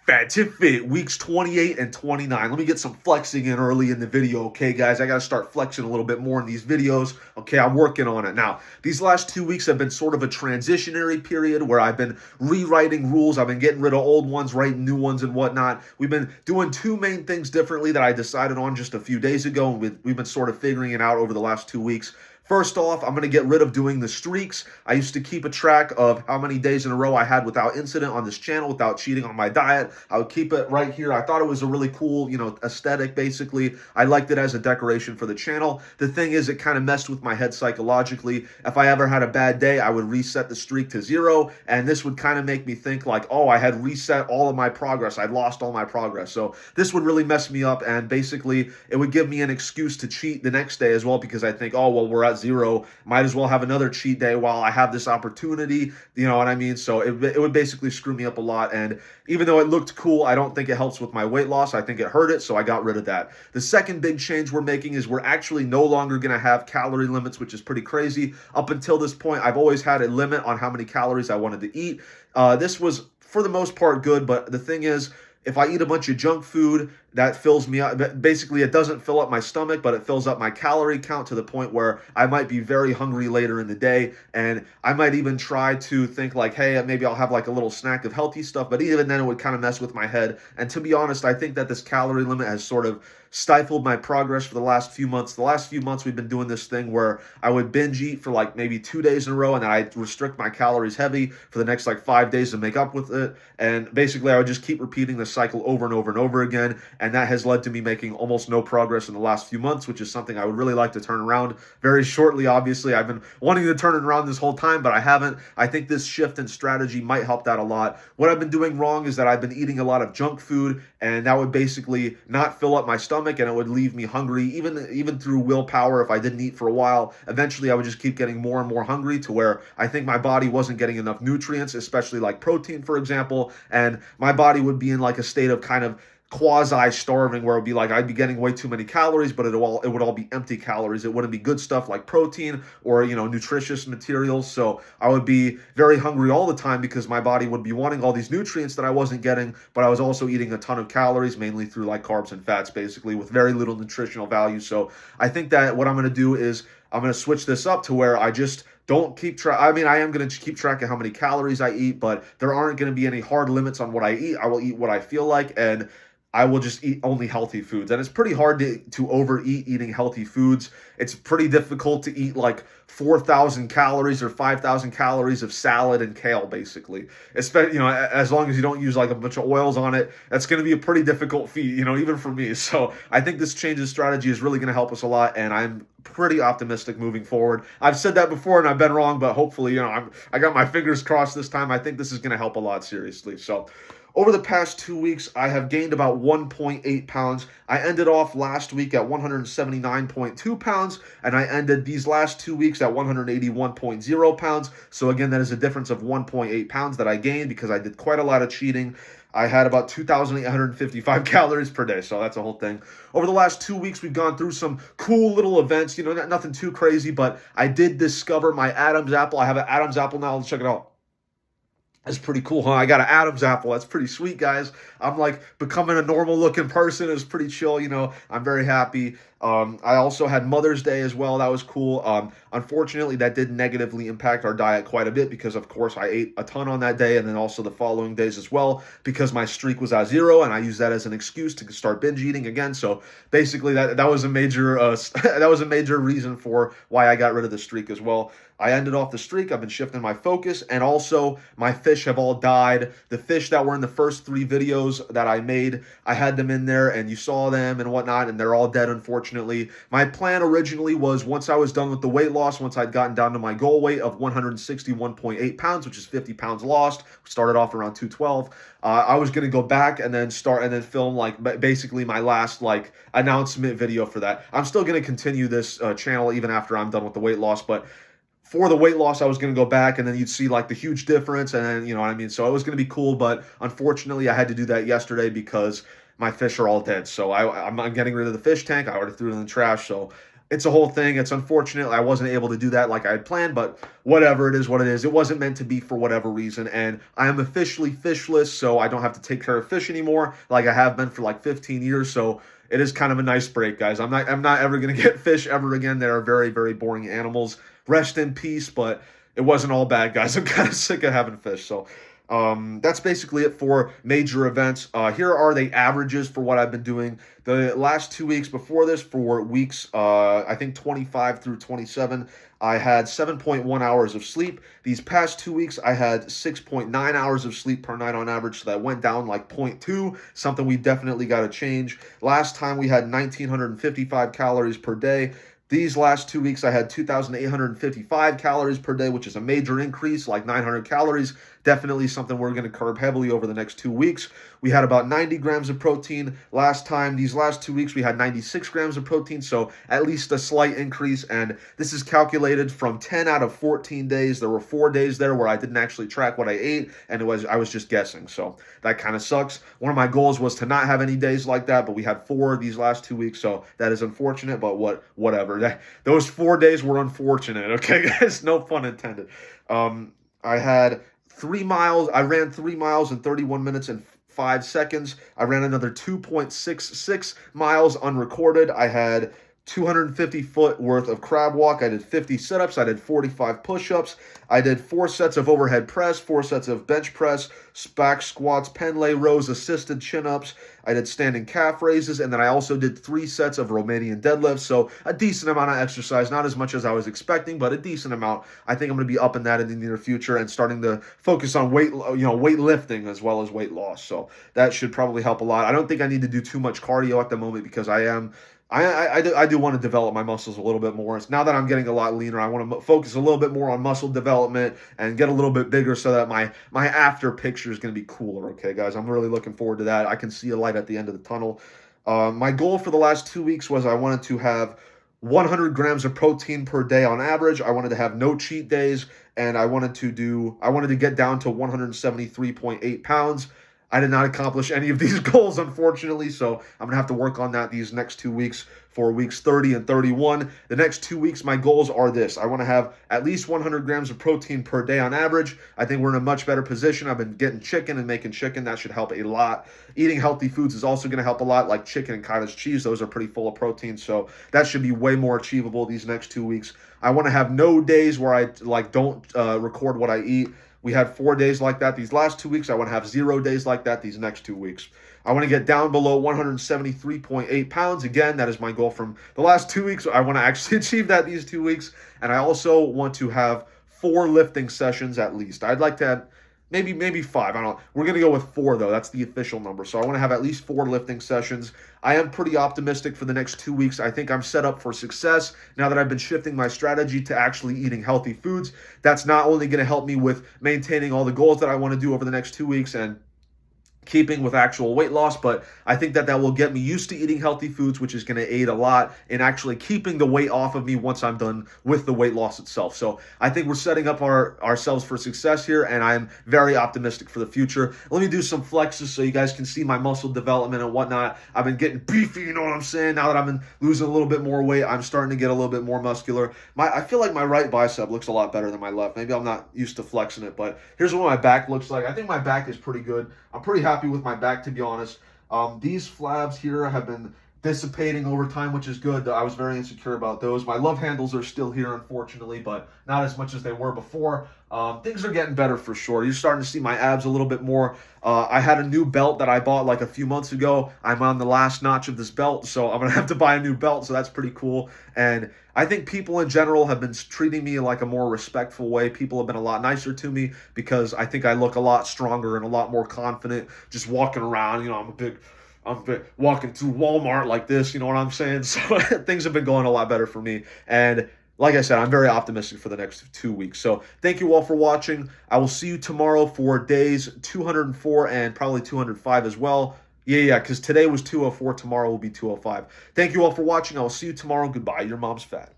Fat Tip Fit, weeks 28 and 29. Let me get some flexing in early in the video, okay, guys? I got to start flexing a little bit more in these videos. Okay, I'm working on it. Now, these last 2 weeks have been sort of a transitionary period where I've been rewriting rules. I've been getting rid of old ones, writing new ones and whatnot. We've been doing two main things differently that I decided on just a few days ago, and we've been sort of figuring it out over the last 2 weeks. First off, I'm going to get rid of doing the streaks. I used to keep a track of how many days in a row I had without incident on this channel, without cheating on my diet. I would keep it right here. I thought it was a really cool, aesthetic, basically. I liked it as a decoration for the channel. The thing is, it kind of messed with my head psychologically. If I ever had a bad day, I would reset the streak to 0, and this would kind of make me think like, oh, I had reset all of my progress. I'd lost all my progress. So this would really mess me up, and basically, it would give me an excuse to cheat the next day as well, because I think, oh, well, we're at 0, might as well have another cheat day while I have this opportunity, you know what I mean? So it would basically screw me up a lot, and even though it looked cool, I don't think it helps with my weight loss. I think it hurt it, so I got rid of that. The second big change we're making is we're actually no longer going to have calorie limits, which is pretty crazy. Up until this point, I've always had a limit on how many calories I wanted to eat. This was, for the most part, good, but the thing is, if I eat a bunch of junk food, that fills me up. Basically, it doesn't fill up my stomach, but it fills up my calorie count to the point where I might be very hungry later in the day. And I might even try to think like, hey, maybe I'll have like a little snack of healthy stuff. But even then, it would kind of mess with my head. And to be honest, I think that this calorie limit has sort of stifled my progress for the last few months. The last few months, we've been doing this thing where I would binge eat for like maybe 2 days in a row, and then I'd restrict my calories heavy for the next like 5 days to make up with it. And basically, I would just keep repeating this cycle over and over and over again. And that has led to me making almost no progress in the last few months, which is something I would really like to turn around very shortly. Obviously, I've been wanting to turn it around this whole time, but I haven't. I think this shift in strategy might help that a lot. What I've been doing wrong is that I've been eating a lot of junk food, and that would basically not fill up my stomach, and it would leave me hungry, even through willpower. If I didn't eat for a while, eventually I would just keep getting more and more hungry to where I think my body wasn't getting enough nutrients, especially like protein, for example, and my body would be in like a state of kind of quasi-starving, where it would be like I'd be getting way too many calories, but it would all be empty calories. It wouldn't be good stuff like protein or nutritious materials. So I would be very hungry all the time because my body would be wanting all these nutrients that I wasn't getting, but I was also eating a ton of calories, mainly through like carbs and fats, basically, with very little nutritional value. So I think that what I'm going to do is I'm going to switch this up to where I just don't keep track. I mean, I am going to keep track of how many calories I eat, but there aren't going to be any hard limits on what I eat. I will eat what I feel like, and I will just eat only healthy foods. And it's pretty hard to overeat eating healthy foods. It's pretty difficult to eat like 4,000 calories or 5,000 calories of salad and kale, basically. Especially, as long as you don't use like a bunch of oils on it, that's going to be a pretty difficult feat, even for me. So I think this change in strategy is really going to help us a lot, and I'm pretty optimistic moving forward. I've said that before and I've been wrong, but hopefully, I got my fingers crossed this time. I think this is going to help a lot, seriously. So over the past 2 weeks, I have gained about 1.8 pounds. I ended off last week at 179.2 pounds, and I ended these last 2 weeks at 181.0 pounds. So again, that is a difference of 1.8 pounds that I gained because I did quite a lot of cheating. I had about 2,855 calories per day, so that's a whole thing. Over the last 2 weeks, we've gone through some cool little events, nothing too crazy, but I did discover my Adam's apple. I have an Adam's apple now. Let's check it out. That's pretty cool, huh? I got an Adam's apple. That's pretty sweet, guys. I'm like becoming a normal looking person. It's pretty chill, I'm very happy. I also had Mother's Day as well. That was cool. Unfortunately, that did negatively impact our diet quite a bit because, of course, I ate a ton on that day and then also the following days as well because my streak was at 0, and I used that as an excuse to start binge eating again. So basically, that was a major that was a major reason for why I got rid of the streak as well. I ended off the streak. I've been shifting my focus, and also my fish have all died. The fish that were in the first 3 videos that I made, I had them in there, and you saw them and whatnot, and they're all dead, unfortunately. My plan originally was once I was done with the weight loss, once I'd gotten down to my goal weight of 161.8 pounds, which is 50 pounds lost, we started off around 212. I was going to go back and then film like basically my last like announcement video for that. I'm still going to continue this channel even after I'm done with the weight loss, but for the weight loss, I was going to go back and then you'd see like the huge difference, and then, you know what I mean? So it was going to be cool, but unfortunately I had to do that yesterday because my fish are all dead. So I'm getting rid of the fish tank. I already threw it in the trash. So it's a whole thing. It's unfortunate I wasn't able to do that like I had planned, but whatever, it is what it is. It wasn't meant to be for whatever reason, and I am officially fishless, so I don't have to take care of fish anymore like I have been for like 15 years. So it is kind of a nice break, guys. I'm not ever gonna get fish ever again. They are very, very boring animals. Rest in peace, but it wasn't all bad, guys. I'm kind of sick of having fish. So that's basically it for major events. Here are the averages for what I've been doing the last 2 weeks before this. For weeks, I think 25 through 27, I had 7.1 hours of sleep. These past 2 weeks, I had 6.9 hours of sleep per night on average, so that went down like 0.2, something we definitely got to change. Last time we had 1,955 calories per day. These last 2 weeks, I had 2,855 calories per day, which is a major increase, like 900 calories. Definitely something we're going to curb heavily over the next 2 weeks. We had about 90 grams of protein last time. These last 2 weeks, we had 96 grams of protein, so at least a slight increase. And this is calculated from 10 out of 14 days. There were 4 days there where I didn't actually track what I ate, and I was just guessing. So that kind of sucks. One of my goals was to not have any days like that, but we had 4 these last 2 weeks, so that is unfortunate. But whatever. Those 4 days were unfortunate. Okay, guys, no pun intended. I had 3 miles. I ran 3 miles in 31 minutes and 5 seconds. I ran another 2.66 miles unrecorded. I had 250 foot worth of crab walk. I did 50 sit-ups. I did 45 push-ups. I did 4 sets of overhead press, 4 sets of bench press, back squats, pen lay rows, assisted chin-ups. I did standing calf raises, and then I also did 3 sets of Romanian deadlifts. So a decent amount of exercise, not as much as I was expecting, but a decent amount. I think I'm going to be upping that in the near future and starting to focus on weightlifting as well as weight loss. So that should probably help a lot. I don't think I need to do too much cardio at the moment because I do want to develop my muscles a little bit more. It's now that I'm getting a lot leaner, I want to focus a little bit more on muscle development and get a little bit bigger so that my after picture is going to be cooler. Okay, guys, I'm really looking forward to that. I can see a light at the end of the tunnel. My goal for the last 2 weeks was I wanted to have 100 grams of protein per day on average. I wanted to have no cheat days, and I wanted to get down to 173.8 pounds. I did not accomplish any of these goals, unfortunately, so I'm going to have to work on that these next 2 weeks for weeks 30 and 31. The next 2 weeks, my goals are this. I want to have at least 100 grams of protein per day on average. I think we're in a much better position. I've been getting chicken and making chicken. That should help a lot. Eating healthy foods is also going to help a lot, like chicken and cottage cheese. Those are pretty full of protein, so that should be way more achievable these next 2 weeks. I want to have no days where I don't record what I eat. We had 4 days like that these last 2 weeks. I want to have 0 days like that these next 2 weeks. I want to get down below 173.8 pounds. Again, that is my goal from the last 2 weeks. I want to actually achieve that these 2 weeks. And I also want to have 4 lifting sessions at least. I'd like to have maybe 5. I don't know. We're going to go with 4, though. That's the official number. So I want to have at least 4 lifting sessions. I am pretty optimistic for the next 2 weeks. I think I'm set up for success now that I've been shifting my strategy to actually eating healthy foods. That's not only going to help me with maintaining all the goals that I want to do over the next 2 weeks and keeping with actual weight loss, but I think that will get me used to eating healthy foods, which is going to aid a lot in actually keeping the weight off of me once I'm done with the weight loss itself. So I think we're setting up ourselves for success here, and I'm very optimistic for the future. Let me do some flexes so you guys can see my muscle development and whatnot. I've been getting beefy, you know what I'm saying? Now that I've been losing a little bit more weight, I'm starting to get a little bit more muscular. I feel like my right bicep looks a lot better than my left. Maybe I'm not used to flexing it, but here's what my back looks like. I think my back is pretty good. I'm pretty happy with my back, to be honest. These flabs here have been dissipating over time, which is good. I was very insecure about those. My love handles are still here, unfortunately, but not as much as they were before. Things are getting better for sure. You're starting to see my abs a little bit more. I had a new belt that I bought like a few months ago. I'm on the last notch of this belt, so I'm going to have to buy a new belt, so that's pretty cool. And I think people in general have been treating me like a more respectful way. People have been a lot nicer to me because I think I look a lot stronger and a lot more confident just walking around. You know, I'm walking through Walmart like this, you know what I'm saying? So things have been going a lot better for me. And like I said, I'm very optimistic for the next 2 weeks. So thank you all for watching. I will see you tomorrow for days 204 and probably 205 as well. Yeah, because today was 204. Tomorrow will be 205. Thank you all for watching. I will see you tomorrow. Goodbye. Your mom's fat.